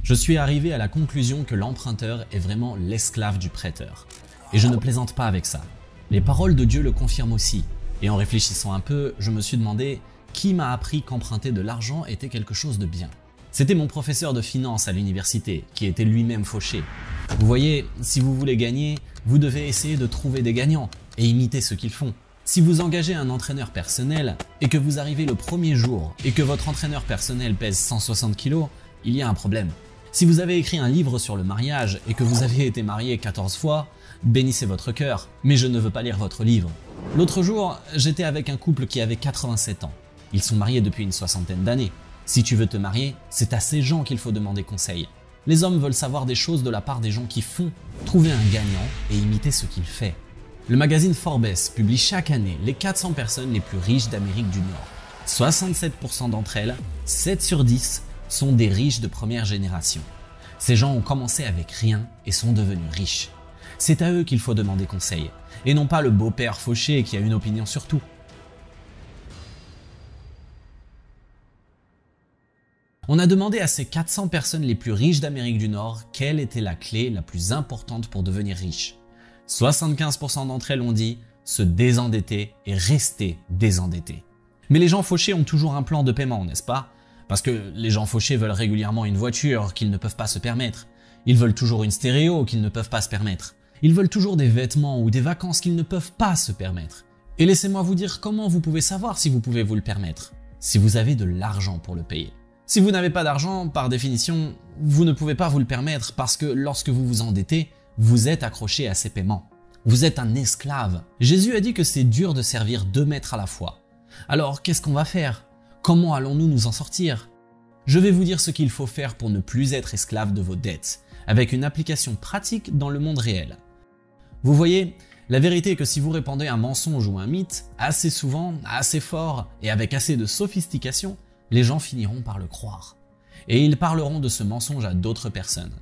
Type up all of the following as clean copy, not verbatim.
Je suis arrivé à la conclusion que l'emprunteur est vraiment l'esclave du prêteur. Et je ne plaisante pas avec ça. Les paroles de Dieu le confirment aussi. Et en réfléchissant un peu, je me suis demandé qui m'a appris qu'emprunter de l'argent était quelque chose de bien. C'était mon professeur de finance à l'université, qui était lui-même fauché. Vous voyez, si vous voulez gagner, vous devez essayer de trouver des gagnants et imiter ce qu'ils font. Si vous engagez un entraîneur personnel et que vous arrivez le premier jour et que votre entraîneur personnel pèse 160 kg, il y a un problème. Si vous avez écrit un livre sur le mariage et que vous avez été marié 14 fois, bénissez votre cœur, mais je ne veux pas lire votre livre. L'autre jour, j'étais avec un couple qui avait 87 ans. Ils sont mariés depuis une soixantaine d'années. Si tu veux te marier, c'est à ces gens qu'il faut demander conseil. Les hommes veulent savoir des choses de la part des gens qui font, trouver un gagnant et imiter ce qu'il fait. Le magazine Forbes publie chaque année les 400 personnes les plus riches d'Amérique du Nord. 67% d'entre elles, 7 sur 10, sont des riches de première génération. Ces gens ont commencé avec rien et sont devenus riches. C'est à eux qu'il faut demander conseil, et non pas le beau-père fauché qui a une opinion sur tout. On a demandé à ces 400 personnes les plus riches d'Amérique du Nord quelle était la clé la plus importante pour devenir riche. 75% d'entre elles ont dit se désendetter et rester désendetté. Mais les gens fauchés ont toujours un plan de paiement, n'est-ce pas? Parce que les gens fauchés veulent régulièrement une voiture qu'ils ne peuvent pas se permettre. Ils veulent toujours une stéréo qu'ils ne peuvent pas se permettre. Ils veulent toujours des vêtements ou des vacances qu'ils ne peuvent pas se permettre. Et laissez-moi vous dire comment vous pouvez savoir si vous pouvez vous le permettre. Si vous avez de l'argent pour le payer. Si vous n'avez pas d'argent, par définition, vous ne pouvez pas vous le permettre parce que lorsque vous vous endettez, vous êtes accroché à ces paiements. Vous êtes un esclave. Jésus a dit que c'est dur de servir 2 maîtres à la fois. Alors, qu'est-ce qu'on va faire? Comment allons-nous nous en sortir? Je vais vous dire ce qu'il faut faire pour ne plus être esclave de vos dettes, avec une application pratique dans le monde réel. Vous voyez, la vérité est que si vous répandez un mensonge ou un mythe, assez souvent, assez fort et avec assez de sophistication, les gens finiront par le croire. Et ils parleront de ce mensonge à d'autres personnes.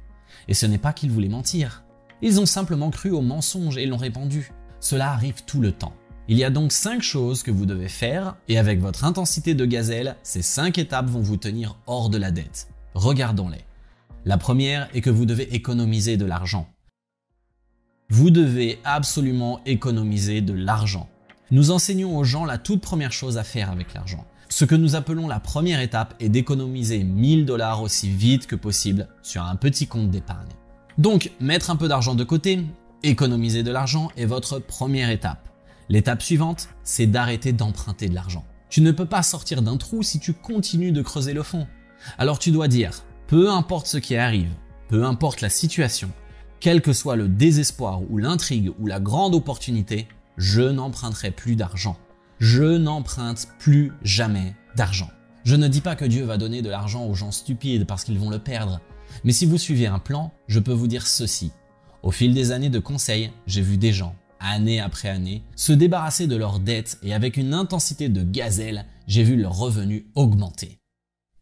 Et ce n'est pas qu'ils voulaient mentir. Ils ont simplement cru au mensonge et l'ont répandu. Cela arrive tout le temps. Il y a donc 5 choses que vous devez faire et avec votre intensité de gazelle, ces 5 étapes vont vous tenir hors de la dette. Regardons-les. La première est que vous devez économiser de l'argent. Vous devez absolument économiser de l'argent. Nous enseignons aux gens la toute première chose à faire avec l'argent. Ce que nous appelons la première étape est d'économiser 1000 $ aussi vite que possible sur un petit compte d'épargne. Donc, mettre un peu d'argent de côté, économiser de l'argent est votre première étape. L'étape suivante, c'est d'arrêter d'emprunter de l'argent. Tu ne peux pas sortir d'un trou si tu continues de creuser le fond. Alors tu dois dire, peu importe ce qui arrive, peu importe la situation, quel que soit le désespoir ou l'intrigue ou la grande opportunité, je n'emprunterai plus d'argent. Je n'emprunte plus jamais d'argent. Je ne dis pas que Dieu va donner de l'argent aux gens stupides parce qu'ils vont le perdre. Mais si vous suivez un plan, je peux vous dire ceci. Au fil des années de conseils, j'ai vu des gens, année après année, se débarrasser de leurs dettes et avec une intensité de gazelle, j'ai vu leurs revenus augmenter.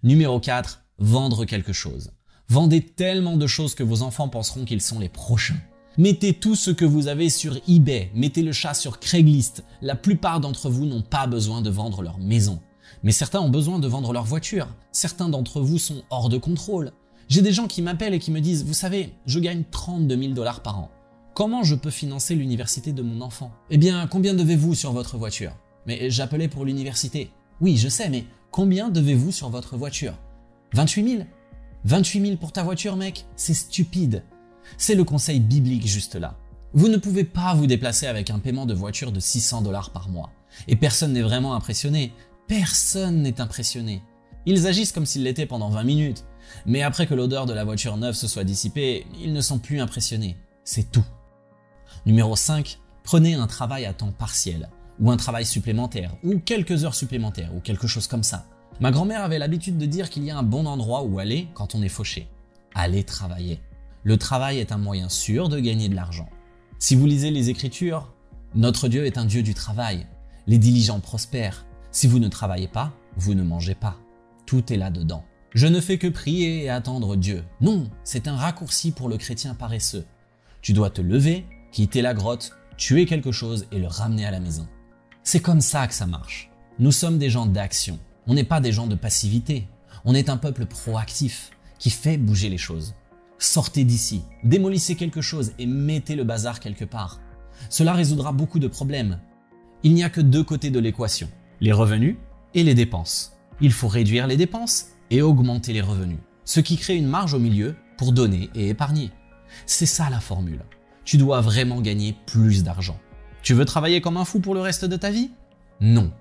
Numéro 4, vendre quelque chose. Vendez tellement de choses que vos enfants penseront qu'ils sont les prochains. Mettez tout ce que vous avez sur eBay, mettez le chat sur Craigslist. La plupart d'entre vous n'ont pas besoin de vendre leur maison. Mais certains ont besoin de vendre leur voiture. Certains d'entre vous sont hors de contrôle. J'ai des gens qui m'appellent et qui me disent « Vous savez, je gagne 32 000 $ par an. Comment je peux financer l'université de mon enfant ?» Eh bien, combien devez-vous sur votre voiture? Mais j'appelais pour l'université. Oui, je sais, mais combien devez-vous sur votre voiture? 28 000? 28 000 pour ta voiture, mec? C'est stupide. C'est le conseil biblique juste là. Vous ne pouvez pas vous déplacer avec un paiement de voiture de 600 $ par mois. Et personne n'est vraiment impressionné. Personne n'est impressionné. Ils agissent comme s'ils l'étaient pendant 20 minutes. Mais après que l'odeur de la voiture neuve se soit dissipée, ils ne sont plus impressionnés. C'est tout. Numéro 5. Prenez un travail à temps partiel, ou un travail supplémentaire, ou quelques heures supplémentaires, ou quelque chose comme ça. Ma grand-mère avait l'habitude de dire qu'il y a un bon endroit où aller quand on est fauché. Allez travailler. Le travail est un moyen sûr de gagner de l'argent. Si vous lisez les Écritures, notre Dieu est un Dieu du travail. Les diligents prospèrent. Si vous ne travaillez pas, vous ne mangez pas. Tout est là-dedans. Je ne fais que prier et attendre Dieu. Non, c'est un raccourci pour le chrétien paresseux. Tu dois te lever, quitter la grotte, tuer quelque chose et le ramener à la maison. C'est comme ça que ça marche. Nous sommes des gens d'action. On n'est pas des gens de passivité. On est un peuple proactif qui fait bouger les choses. Sortez d'ici, démolissez quelque chose et mettez le bazar quelque part. Cela résoudra beaucoup de problèmes. Il n'y a que deux côtés de l'équation, les revenus et les dépenses. Il faut réduire les dépenses et augmenter les revenus, ce qui crée une marge au milieu pour donner et épargner. C'est ça la formule. Tu dois vraiment gagner plus d'argent. Tu veux travailler comme un fou pour le reste de ta vie? Non.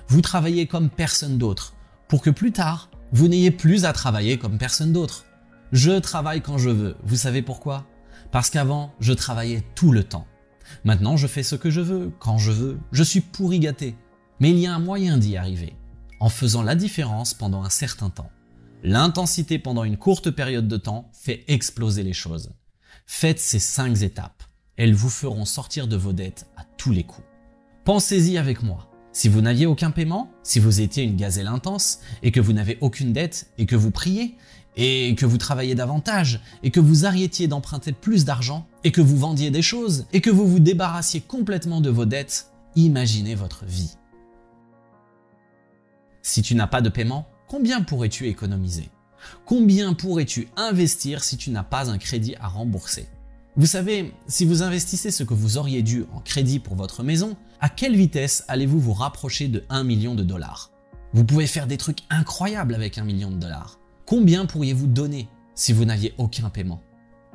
Vous travaillez comme personne d'autre, pour que plus tard, vous n'ayez plus à travailler comme personne d'autre. Je travaille quand je veux. Vous savez pourquoi? Parce qu'avant, je travaillais tout le temps. Maintenant, je fais ce que je veux, quand je veux. Je suis pourri gâté. Mais il y a un moyen d'y arriver, en faisant la différence pendant un certain temps. L'intensité pendant une courte période de temps fait exploser les choses. Faites ces 5 étapes. Elles vous feront sortir de vos dettes à tous les coups. Pensez-y avec moi. Si vous n'aviez aucun paiement, si vous étiez une gazelle intense et que vous n'avez aucune dette et que vous priez et que vous travailliez davantage et que vous arrêtiez d'emprunter plus d'argent et que vous vendiez des choses et que vous vous débarrassiez complètement de vos dettes, imaginez votre vie. Si tu n'as pas de paiement, combien pourrais-tu économiser? Combien pourrais-tu investir si tu n'as pas un crédit à rembourser? Vous savez, si vous investissez ce que vous auriez dû en crédit pour votre maison, à quelle vitesse allez-vous vous rapprocher de 1 million de dollars? Vous pouvez faire des trucs incroyables avec 1 million de dollars. Combien pourriez-vous donner si vous n'aviez aucun paiement?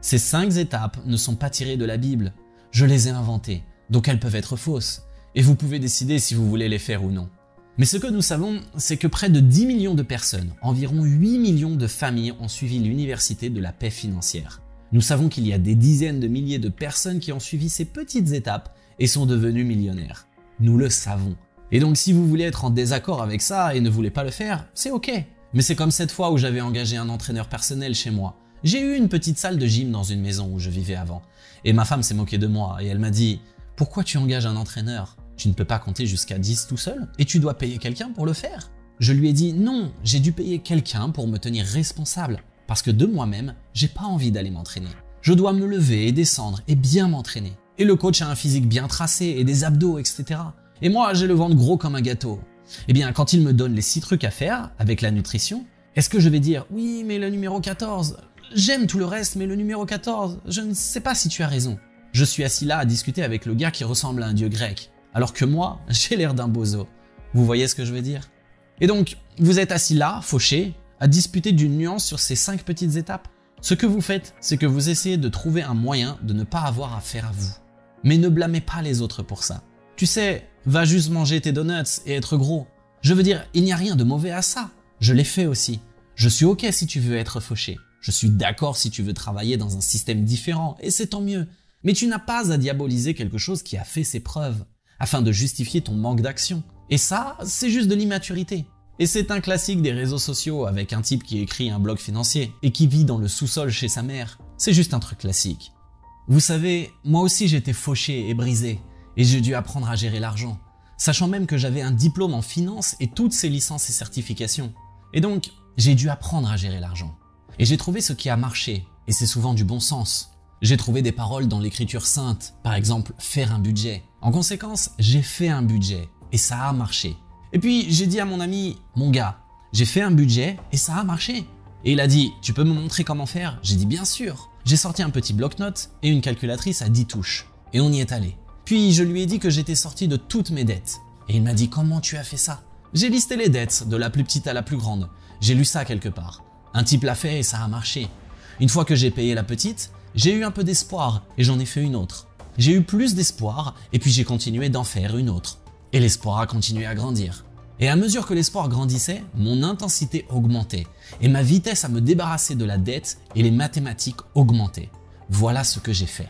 Ces 5 étapes ne sont pas tirées de la Bible. Je les ai inventées, donc elles peuvent être fausses. Et vous pouvez décider si vous voulez les faire ou non. Mais ce que nous savons, c'est que près de 10 millions de personnes, environ 8 millions de familles ont suivi l'université de la paix financière. Nous savons qu'il y a des dizaines de milliers de personnes qui ont suivi ces petites étapes et sont devenues millionnaires. Nous le savons. Et donc si vous voulez être en désaccord avec ça et ne voulez pas le faire, c'est ok. Mais c'est comme cette fois où j'avais engagé un entraîneur personnel chez moi. J'ai eu une petite salle de gym dans une maison où je vivais avant. Et ma femme s'est moquée de moi et elle m'a dit « Pourquoi tu engages un entraîneur ? Tu ne peux pas compter jusqu'à 10 tout seul et tu dois payer quelqu'un pour le faire ?» Je lui ai dit « Non, j'ai dû payer quelqu'un pour me tenir responsable. Parce que de moi-même, j'ai pas envie d'aller m'entraîner. Je dois me lever et descendre et bien m'entraîner. Et le coach a un physique bien tracé et des abdos, etc. Et moi, j'ai le ventre gros comme un gâteau. Eh bien, quand il me donne les 6 trucs à faire avec la nutrition, est-ce que je vais dire « Oui, mais le numéro 14, j'aime tout le reste, mais le numéro 14, je ne sais pas si tu as raison. » Je suis assis là à discuter avec le gars qui ressemble à un dieu grec, alors que moi, j'ai l'air d'un bozo. Vous voyez ce que je veux dire? Et donc, vous êtes assis là, fauché, à discuter d'une nuance sur ces 5 petites étapes. Ce que vous faites, c'est que vous essayez de trouver un moyen de ne pas avoir affaire à vous. Mais ne blâmez pas les autres pour ça. Tu sais, va juste manger tes donuts et être gros. Je veux dire, il n'y a rien de mauvais à ça. Je l'ai fait aussi. Je suis ok si tu veux être fauché. Je suis d'accord si tu veux travailler dans un système différent, et c'est tant mieux. Mais tu n'as pas à diaboliser quelque chose qui a fait ses preuves, afin de justifier ton manque d'action. Et ça, c'est juste de l'immaturité. Et c'est un classique des réseaux sociaux avec un type qui écrit un blog financier et qui vit dans le sous-sol chez sa mère. C'est juste un truc classique. Vous savez, moi aussi j'étais fauché et brisé et j'ai dû apprendre à gérer l'argent, sachant même que j'avais un diplôme en finance et toutes ces licences et certifications. Et donc, j'ai dû apprendre à gérer l'argent. Et j'ai trouvé ce qui a marché, et c'est souvent du bon sens. J'ai trouvé des paroles dans l'écriture sainte, par exemple faire un budget. En conséquence, j'ai fait un budget et ça a marché. Et puis j'ai dit à mon ami, mon gars, j'ai fait un budget et ça a marché. Et il a dit, tu peux me montrer comment faire? J'ai dit bien sûr. J'ai sorti un petit bloc-notes et une calculatrice à 10 touches. Et on y est allé. Puis je lui ai dit que j'étais sorti de toutes mes dettes. Et il m'a dit, comment tu as fait ça? J'ai listé les dettes, de la plus petite à la plus grande. J'ai lu ça quelque part. Un type l'a fait et ça a marché. Une fois que j'ai payé la petite, j'ai eu un peu d'espoir et j'en ai fait une autre. J'ai eu plus d'espoir et puis j'ai continué d'en faire une autre. Et l'espoir a continué à grandir. Et à mesure que l'espoir grandissait, mon intensité augmentait et ma vitesse à me débarrasser de la dette et les mathématiques augmentaient. Voilà ce que j'ai fait.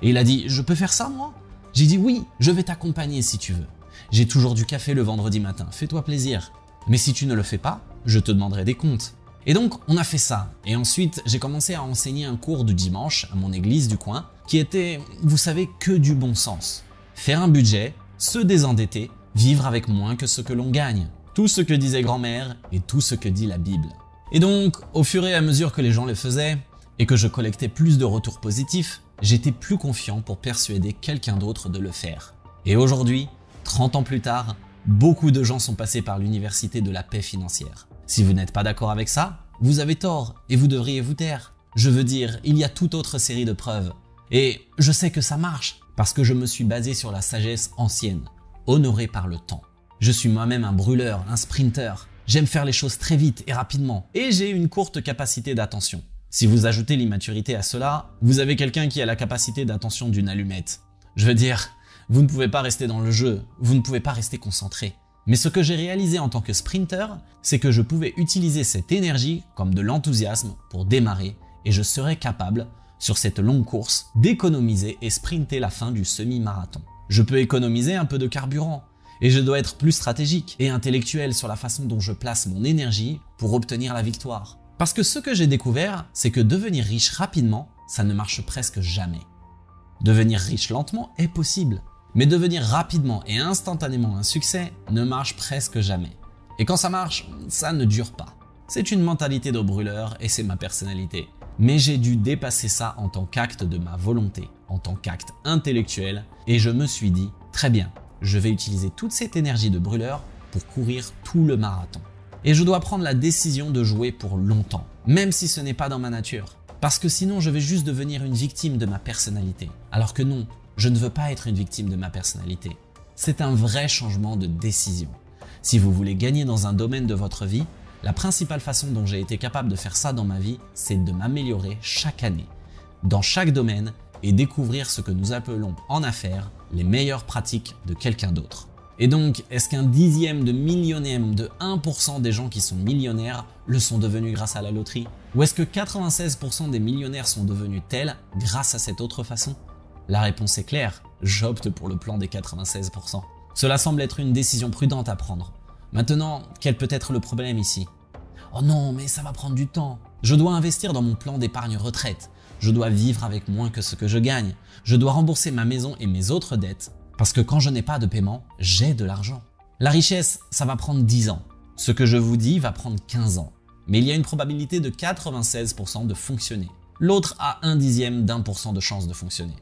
Et il a dit, je peux faire ça moi? J'ai dit oui, je vais t'accompagner si tu veux. J'ai toujours du café le vendredi matin, fais-toi plaisir. Mais si tu ne le fais pas, je te demanderai des comptes. Et donc on a fait ça. Et ensuite j'ai commencé à enseigner un cours du dimanche à mon église du coin qui était, vous savez, que du bon sens. Faire un budget, se désendetter, vivre avec moins que ce que l'on gagne. Tout ce que disait grand-mère et tout ce que dit la Bible. Et donc, au fur et à mesure que les gens le faisaient et que je collectais plus de retours positifs, j'étais plus confiant pour persuader quelqu'un d'autre de le faire. Et aujourd'hui, 30 ans plus tard, beaucoup de gens sont passés par l'université de la paix financière. Si vous n'êtes pas d'accord avec ça, vous avez tort et vous devriez vous taire. Je veux dire, il y a toute autre série de preuves. Et je sais que ça marche parce que je me suis basé sur la sagesse ancienne, honorée par le temps. Je suis moi-même un brûleur, un sprinter. J'aime faire les choses très vite et rapidement et j'ai une courte capacité d'attention. Si vous ajoutez l'immaturité à cela, vous avez quelqu'un qui a la capacité d'attention d'une allumette. Je veux dire, vous ne pouvez pas rester dans le jeu, vous ne pouvez pas rester concentré. Mais ce que j'ai réalisé en tant que sprinter, c'est que je pouvais utiliser cette énergie comme de l'enthousiasme pour démarrer et je serais capable, sur cette longue course, d'économiser et sprinter la fin du semi-marathon. Je peux économiser un peu de carburant et je dois être plus stratégique et intellectuel sur la façon dont je place mon énergie pour obtenir la victoire. Parce que ce que j'ai découvert, c'est que devenir riche rapidement, ça ne marche presque jamais. Devenir riche lentement est possible, mais devenir rapidement et instantanément un succès ne marche presque jamais. Et quand ça marche, ça ne dure pas. C'est une mentalité de brûleur et c'est ma personnalité. Mais j'ai dû dépasser ça en tant qu'acte de ma volonté, en tant qu'acte intellectuel, et je me suis dit, très bien, je vais utiliser toute cette énergie de brûleur pour courir tout le marathon. Et je dois prendre la décision de jouer pour longtemps, même si ce n'est pas dans ma nature. Parce que sinon je vais juste devenir une victime de ma personnalité. Alors que non, je ne veux pas être une victime de ma personnalité. C'est un vrai changement de décision. Si vous voulez gagner dans un domaine de votre vie, la principale façon dont j'ai été capable de faire ça dans ma vie, c'est de m'améliorer chaque année, dans chaque domaine et découvrir ce que nous appelons en affaires les meilleures pratiques de quelqu'un d'autre. Et donc, est-ce qu'un dixième de millionième de 1% des gens qui sont millionnaires le sont devenus grâce à la loterie? Ou est-ce que 96% des millionnaires sont devenus tels grâce à cette autre façon? La réponse est claire, j'opte pour le plan des 96%. Cela semble être une décision prudente à prendre. Maintenant, quel peut être le problème ici? Oh non, mais ça va prendre du temps. Je dois investir dans mon plan d'épargne retraite. Je dois vivre avec moins que ce que je gagne. Je dois rembourser ma maison et mes autres dettes. Parce que quand je n'ai pas de paiement, j'ai de l'argent. La richesse, ça va prendre 10 ans. Ce que je vous dis va prendre 15 ans. Mais il y a une probabilité de 96% de fonctionner. L'autre a 1/10 de chance de fonctionner.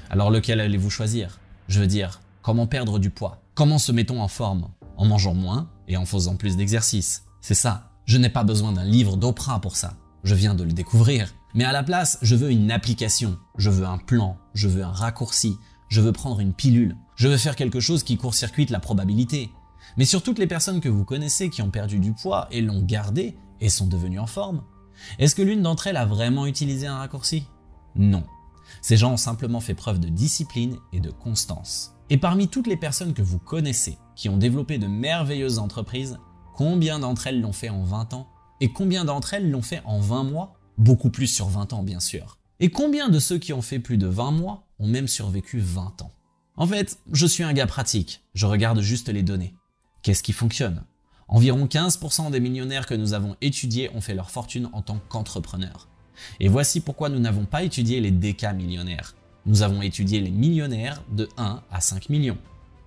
Alors lequel allez-vous choisir? Je veux dire, comment perdre du poids? Comment se met-on en forme? En mangeant moins et en faisant plus d'exercice. C'est ça. Je n'ai pas besoin d'un livre d'Oprah pour ça. Je viens de le découvrir. Mais à la place, je veux une application. Je veux un plan. Je veux un raccourci. Je veux prendre une pilule. Je veux faire quelque chose qui court-circuite la probabilité. Mais sur toutes les personnes que vous connaissez qui ont perdu du poids et l'ont gardé et sont devenues en forme, est-ce que l'une d'entre elles a vraiment utilisé un raccourci? Non. Ces gens ont simplement fait preuve de discipline et de constance. Et parmi toutes les personnes que vous connaissez qui ont développé de merveilleuses entreprises, combien d'entre elles l'ont fait en 20 ans? Et combien d'entre elles l'ont fait en 20 mois? Beaucoup plus sur 20 ans bien sûr. Et combien de ceux qui ont fait plus de 20 mois ont même survécu 20 ans? En fait, je suis un gars pratique, je regarde juste les données. Qu'est-ce qui fonctionne? Environ 15% des millionnaires que nous avons étudiés ont fait leur fortune en tant qu'entrepreneurs. Et voici pourquoi nous n'avons pas étudié les déca-millionnaires. Nous avons étudié les millionnaires de 1 à 5 millions.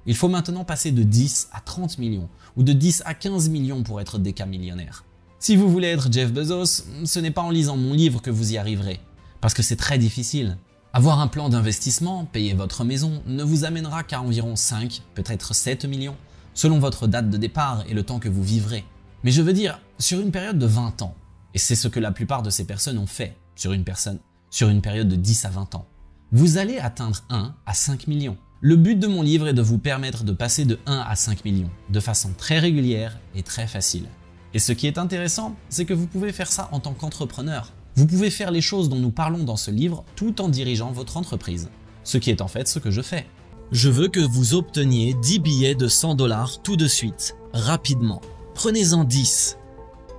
Il faut maintenant passer de 10 à 30 millions ou de 10 à 15 millions pour être déca-millionnaire. Si vous voulez être Jeff Bezos, ce n'est pas en lisant mon livre que vous y arriverez, parce que c'est très difficile. Avoir un plan d'investissement, payer votre maison, ne vous amènera qu'à environ 5, peut-être 7 millions, selon votre date de départ et le temps que vous vivrez. Mais je veux dire, sur une période de 20 ans, et c'est ce que la plupart de ces personnes ont fait sur une période de 10 à 20 ans, vous allez atteindre 1 à 5 millions. Le but de mon livre est de vous permettre de passer de 1 à 5 millions, de façon très régulière et très facile. Et ce qui est intéressant, c'est que vous pouvez faire ça en tant qu'entrepreneur. Vous pouvez faire les choses dont nous parlons dans ce livre tout en dirigeant votre entreprise. Ce qui est en fait ce que je fais. Je veux que vous obteniez 10 billets de 100 $ tout de suite, rapidement. Prenez-en 10.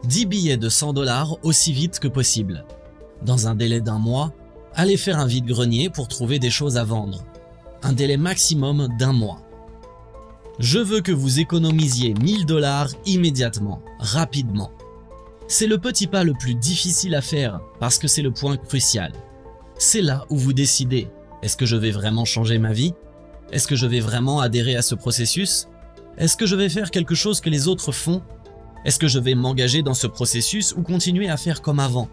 10 billets de 100 $ aussi vite que possible. Dans un délai d'un mois, allez faire un vide-grenier pour trouver des choses à vendre. Un délai maximum d'1 mois. Je veux que vous économisiez 1000 $ immédiatement, rapidement. C'est le petit pas le plus difficile à faire parce que c'est le point crucial. C'est là où vous décidez, est-ce que je vais vraiment changer ma vie? Est-ce que je vais vraiment adhérer à ce processus? Est-ce que je vais faire quelque chose que les autres font? Est-ce que je vais m'engager dans ce processus ou continuer à faire comme avant?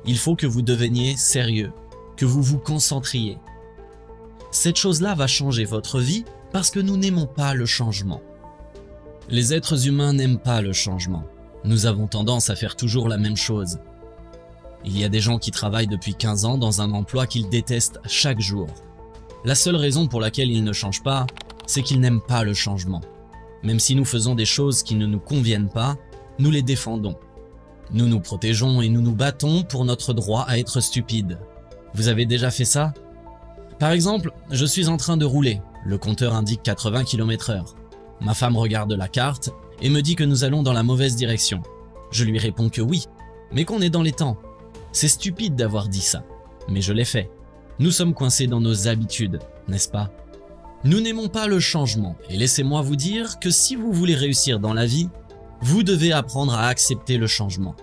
Il faut que vous deveniez sérieux, que vous vous concentriez. Cette chose-là va changer votre vie parce que nous n'aimons pas le changement. Les êtres humains n'aiment pas le changement. Nous avons tendance à faire toujours la même chose. Il y a des gens qui travaillent depuis 15 ans dans un emploi qu'ils détestent chaque jour. La seule raison pour laquelle ils ne changent pas, c'est qu'ils n'aiment pas le changement. Même si nous faisons des choses qui ne nous conviennent pas, nous les défendons. Nous nous protégeons et nous nous battons pour notre droit à être stupides. Vous avez déjà fait ça? Par exemple, je suis en train de rouler. Le compteur indique 80 km/h. Ma femme regarde la carte et me dit que nous allons dans la mauvaise direction. Je lui réponds que oui, mais qu'on est dans les temps. C'est stupide d'avoir dit ça, mais je l'ai fait. Nous sommes coincés dans nos habitudes, n'est-ce pas? Nous n'aimons pas le changement, et laissez-moi vous dire que si vous voulez réussir dans la vie, vous devez apprendre à accepter le changement.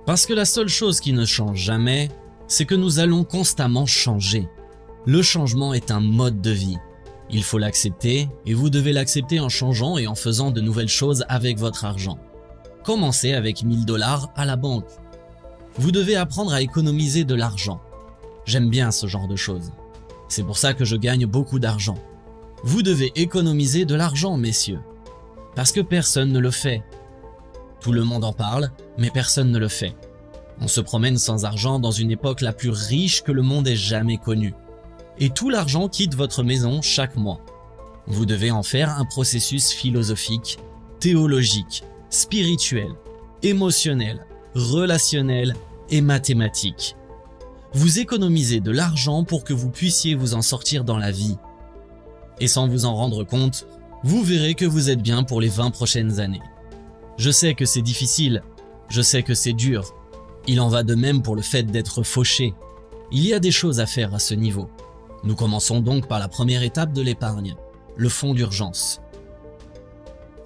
Parce que la seule chose qui ne change jamais, c'est que nous allons constamment changer. Le changement est un mode de vie. Il faut l'accepter, et vous devez l'accepter en changeant et en faisant de nouvelles choses avec votre argent. Commencez avec 1000 $ à la banque. Vous devez apprendre à économiser de l'argent. J'aime bien ce genre de choses. C'est pour ça que je gagne beaucoup d'argent. Vous devez économiser de l'argent, messieurs. Parce que personne ne le fait. Tout le monde en parle, mais personne ne le fait. On se promène sans argent dans une époque la plus riche que le monde ait jamais connue. Et tout l'argent quitte votre maison chaque mois. Vous devez en faire un processus philosophique, théologique, spirituel, émotionnel, relationnel et mathématique. Vous économisez de l'argent pour que vous puissiez vous en sortir dans la vie. Et sans vous en rendre compte, vous verrez que vous êtes bien pour les 20 prochaines années. Je sais que c'est difficile, je sais que c'est dur. Il en va de même pour le fait d'être fauché. Il y a des choses à faire à ce niveau. Nous commençons donc par la première étape de l'épargne, le fonds d'urgence.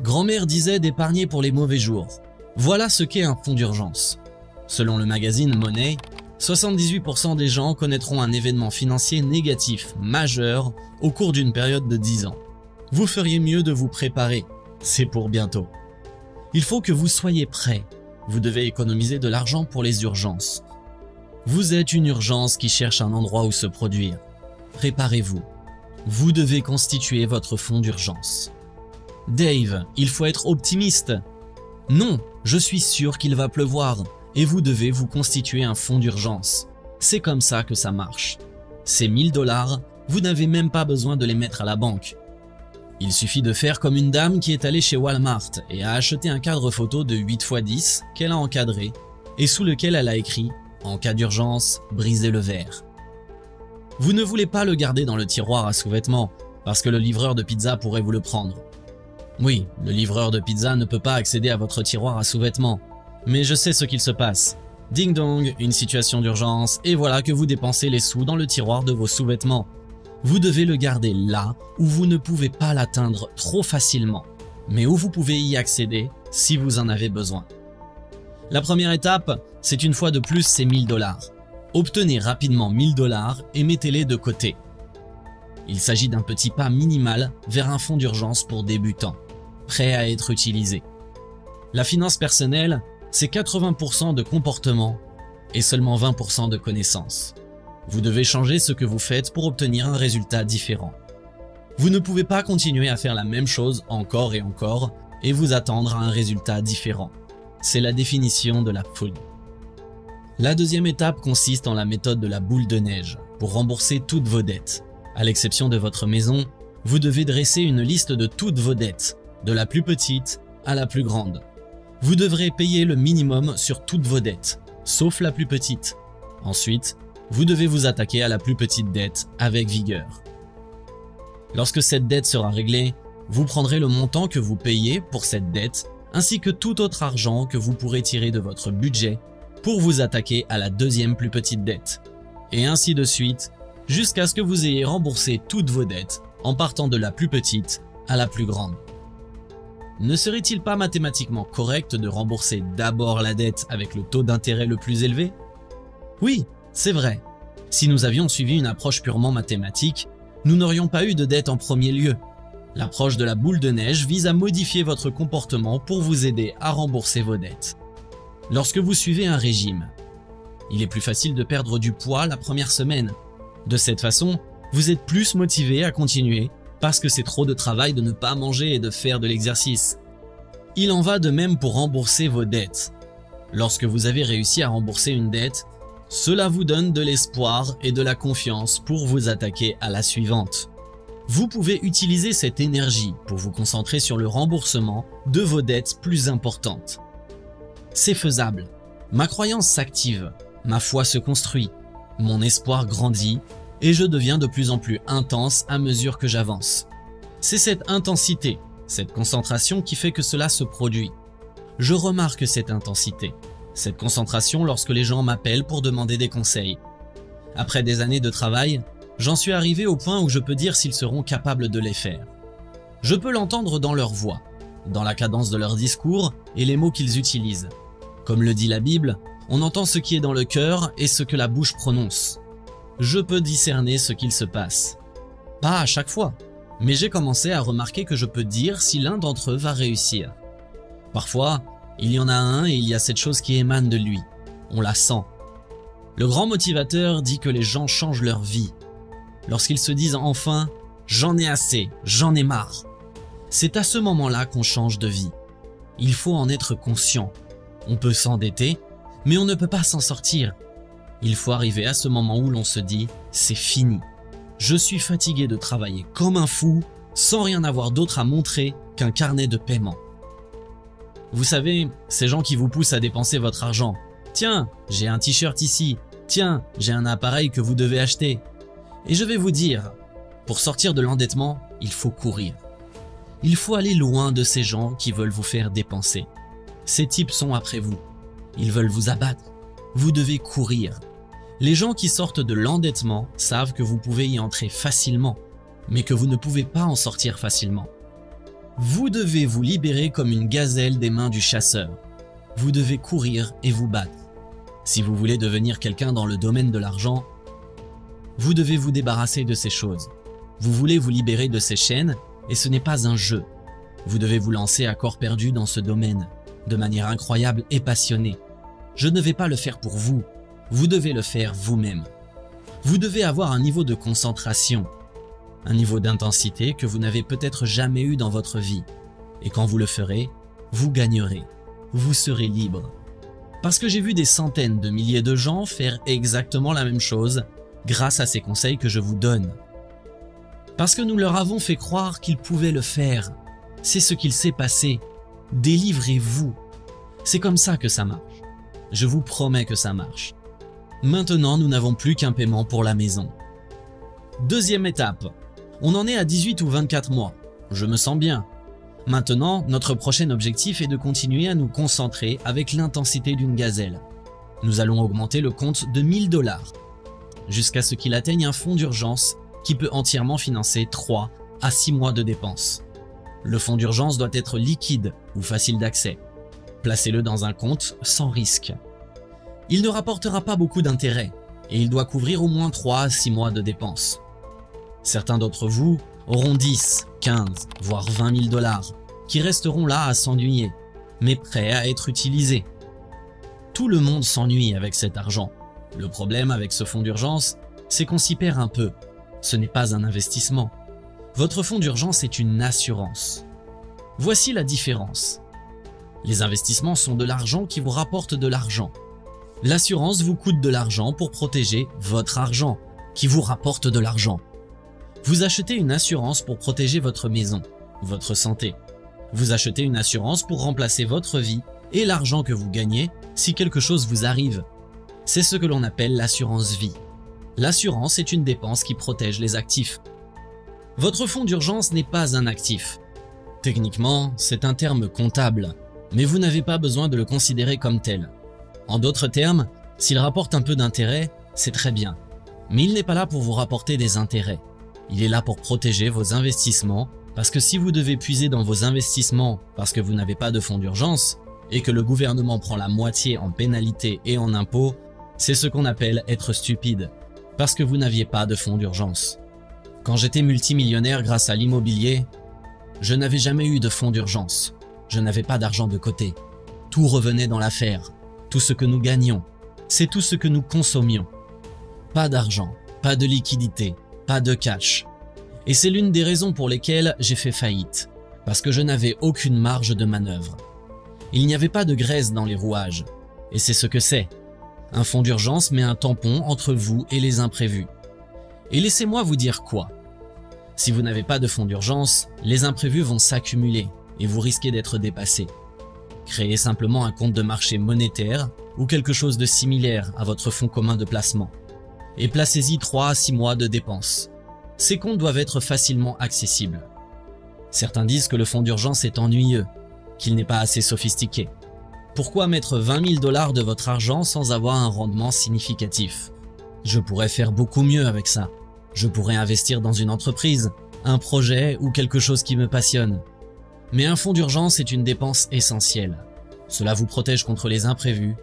Grand-mère disait d'épargner pour les mauvais jours. Voilà ce qu'est un fonds d'urgence. Selon le magazine Money, 78% des gens connaîtront un événement financier négatif majeur au cours d'une période de 10 ans. Vous feriez mieux de vous préparer, c'est pour bientôt. Il faut que vous soyez prêts. Vous devez économiser de l'argent pour les urgences. Vous êtes une urgence qui cherche un endroit où se produire. Préparez-vous. Vous devez constituer votre fonds d'urgence. Dave, il faut être optimiste. Non, je suis sûr qu'il va pleuvoir et vous devez vous constituer un fonds d'urgence. C'est comme ça que ça marche. Ces 1000 $, vous n'avez même pas besoin de les mettre à la banque. Il suffit de faire comme une dame qui est allée chez Walmart et a acheté un cadre photo de 8×10 qu'elle a encadré et sous lequel elle a écrit « En cas d'urgence, brisez le verre ». Vous ne voulez pas le garder dans le tiroir à sous-vêtements parce que le livreur de pizza pourrait vous le prendre. Oui, le livreur de pizza ne peut pas accéder à votre tiroir à sous-vêtements. Mais je sais ce qu'il se passe. Ding dong, une situation d'urgence, et voilà que vous dépensez les sous dans le tiroir de vos sous-vêtements. Vous devez le garder là où vous ne pouvez pas l'atteindre trop facilement, mais où vous pouvez y accéder si vous en avez besoin. La première étape, c'est une fois de plus ces 1000 $. Obtenez rapidement 1000 $ et mettez-les de côté. Il s'agit d'un petit pas minimal vers un fonds d'urgence pour débutants, prêt à être utilisé. La finance personnelle, c'est 80% de comportement et seulement 20% de connaissances. Vous devez changer ce que vous faites pour obtenir un résultat différent. Vous ne pouvez pas continuer à faire la même chose encore et encore et vous attendre à un résultat différent. C'est la définition de la folie. La deuxième étape consiste en la méthode de la boule de neige pour rembourser toutes vos dettes. À l'exception de votre maison, vous devez dresser une liste de toutes vos dettes, de la plus petite à la plus grande. Vous devrez payer le minimum sur toutes vos dettes, sauf la plus petite. Ensuite, vous devez vous attaquer à la plus petite dette avec vigueur. Lorsque cette dette sera réglée, vous prendrez le montant que vous payez pour cette dette, ainsi que tout autre argent que vous pourrez tirer de votre budget pour vous attaquer à la deuxième plus petite dette. Et ainsi de suite, jusqu'à ce que vous ayez remboursé toutes vos dettes en partant de la plus petite à la plus grande. Ne serait-il pas mathématiquement correct de rembourser d'abord la dette avec le taux d'intérêt le plus élevé? Oui, c'est vrai. Si nous avions suivi une approche purement mathématique, nous n'aurions pas eu de dette en premier lieu. L'approche de la boule de neige vise à modifier votre comportement pour vous aider à rembourser vos dettes. Lorsque vous suivez un régime, il est plus facile de perdre du poids la première semaine. De cette façon, vous êtes plus motivé à continuer parce que c'est trop de travail de ne pas manger et de faire de l'exercice. Il en va de même pour rembourser vos dettes. Lorsque vous avez réussi à rembourser une dette, cela vous donne de l'espoir et de la confiance pour vous attaquer à la suivante. Vous pouvez utiliser cette énergie pour vous concentrer sur le remboursement de vos dettes plus importantes. C'est faisable. Ma croyance s'active, ma foi se construit, mon espoir grandit et je deviens de plus en plus intense à mesure que j'avance. C'est cette intensité, cette concentration qui fait que cela se produit. Je remarque cette intensité, cette concentration lorsque les gens m'appellent pour demander des conseils. Après des années de travail, j'en suis arrivé au point où je peux dire s'ils seront capables de les faire. Je peux l'entendre dans leur voix, dans la cadence de leur discours et les mots qu'ils utilisent. Comme le dit la Bible, on entend ce qui est dans le cœur et ce que la bouche prononce. Je peux discerner ce qu'il se passe. Pas à chaque fois, mais j'ai commencé à remarquer que je peux dire si l'un d'entre eux va réussir. Parfois, il y en a un et il y a cette chose qui émane de lui. On la sent. Le grand motivateur dit que les gens changent leur vie. Lorsqu'ils se disent enfin « j'en ai assez, j'en ai marre », c'est à ce moment-là qu'on change de vie. Il faut en être conscient. On peut s'endetter, mais on ne peut pas s'en sortir. Il faut arriver à ce moment où l'on se dit « c'est fini. Je suis fatigué de travailler comme un fou, sans rien avoir d'autre à montrer qu'un carnet de paiement. » Vous savez, ces gens qui vous poussent à dépenser votre argent. « Tiens, j'ai un t-shirt ici. Tiens, j'ai un appareil que vous devez acheter. » Et je vais vous dire, pour sortir de l'endettement, il faut courir. Il faut aller loin de ces gens qui veulent vous faire dépenser. Ces types sont après vous. Ils veulent vous abattre. Vous devez courir. Les gens qui sortent de l'endettement savent que vous pouvez y entrer facilement, mais que vous ne pouvez pas en sortir facilement. Vous devez vous libérer comme une gazelle des mains du chasseur. Vous devez courir et vous battre. Si vous voulez devenir quelqu'un dans le domaine de l'argent, vous devez vous débarrasser de ces choses. Vous voulez vous libérer de ces chaînes et ce n'est pas un jeu. Vous devez vous lancer à corps perdu dans ce domaine, de manière incroyable et passionnée. Je ne vais pas le faire pour vous, vous devez le faire vous-même. Vous devez avoir un niveau de concentration, un niveau d'intensité que vous n'avez peut-être jamais eu dans votre vie. Et quand vous le ferez, vous gagnerez, vous serez libre. Parce que j'ai vu des centaines de milliers de gens faire exactement la même chose grâce à ces conseils que je vous donne. Parce que nous leur avons fait croire qu'ils pouvaient le faire. C'est ce qu'il s'est passé. Délivrez-vous. C'est comme ça que ça marche. Je vous promets que ça marche. Maintenant, nous n'avons plus qu'un paiement pour la maison. Deuxième étape. On en est à 18 ou 24 mois. Je me sens bien. Maintenant, notre prochain objectif est de continuer à nous concentrer avec l'intensité d'une gazelle. Nous allons augmenter le compte de 1000 $, jusqu'à ce qu'il atteigne un fonds d'urgence qui peut entièrement financer 3 à 6 mois de dépenses. Le fonds d'urgence doit être liquide ou facile d'accès. Placez-le dans un compte sans risque. Il ne rapportera pas beaucoup d'intérêt et il doit couvrir au moins 3 à 6 mois de dépenses. Certains d'entre vous auront 10, 15, voire 20 000 $ qui resteront là à s'ennuyer, mais prêts à être utilisés. Tout le monde s'ennuie avec cet argent. Le problème avec ce fonds d'urgence, c'est qu'on s'y perd un peu. Ce n'est pas un investissement. Votre fonds d'urgence est une assurance. Voici la différence. Les investissements sont de l'argent qui vous rapporte de l'argent. L'assurance vous coûte de l'argent pour protéger votre argent, qui vous rapporte de l'argent. Vous achetez une assurance pour protéger votre maison, votre santé. Vous achetez une assurance pour remplacer votre vie et l'argent que vous gagnez si quelque chose vous arrive. C'est ce que l'on appelle l'assurance vie. L'assurance est une dépense qui protège les actifs. Votre fonds d'urgence n'est pas un actif. Techniquement, c'est un terme comptable, mais vous n'avez pas besoin de le considérer comme tel. En d'autres termes, s'il rapporte un peu d'intérêt, c'est très bien. Mais il n'est pas là pour vous rapporter des intérêts. Il est là pour protéger vos investissements, parce que si vous devez puiser dans vos investissements parce que vous n'avez pas de fonds d'urgence, et que le gouvernement prend la moitié en pénalité et en impôts, c'est ce qu'on appelle être stupide, parce que vous n'aviez pas de fonds d'urgence. Quand j'étais multimillionnaire grâce à l'immobilier, je n'avais jamais eu de fonds d'urgence. Je n'avais pas d'argent de côté. Tout revenait dans l'affaire. Tout ce que nous gagnions, c'est tout ce que nous consommions. Pas d'argent, pas de liquidité, pas de cash. Et c'est l'une des raisons pour lesquelles j'ai fait faillite. Parce que je n'avais aucune marge de manœuvre. Il n'y avait pas de graisse dans les rouages. Et c'est ce que c'est. Un fonds d'urgence met un tampon entre vous et les imprévus. Et laissez-moi vous dire quoi. Si vous n'avez pas de fonds d'urgence, les imprévus vont s'accumuler et vous risquez d'être dépassé. Créez simplement un compte de marché monétaire ou quelque chose de similaire à votre fonds commun de placement. Et placez-y 3 à 6 mois de dépenses. Ces comptes doivent être facilement accessibles. Certains disent que le fonds d'urgence est ennuyeux, qu'il n'est pas assez sophistiqué. Pourquoi mettre 20 000 $ de votre argent sans avoir un rendement significatif? Je pourrais faire beaucoup mieux avec ça. Je pourrais investir dans une entreprise, un projet ou quelque chose qui me passionne. Mais un fonds d'urgence est une dépense essentielle. Cela vous protège contre les imprévus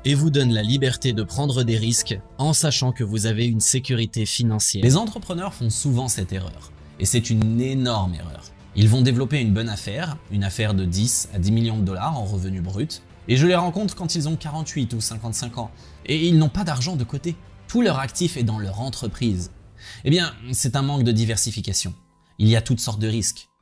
et vous donne la liberté de prendre des risques en sachant que vous avez une sécurité financière. Les entrepreneurs font souvent cette erreur, et c'est une énorme erreur. Ils vont développer une bonne affaire, une affaire de 10 à 10 millions de $ en revenus bruts, et je les rencontre quand ils ont 48 ou 55 ans, et ils n'ont pas d'argent de côté. Tout leur actif est dans leur entreprise. Eh bien, c'est un manque de diversification. Il y a toutes sortes de risques.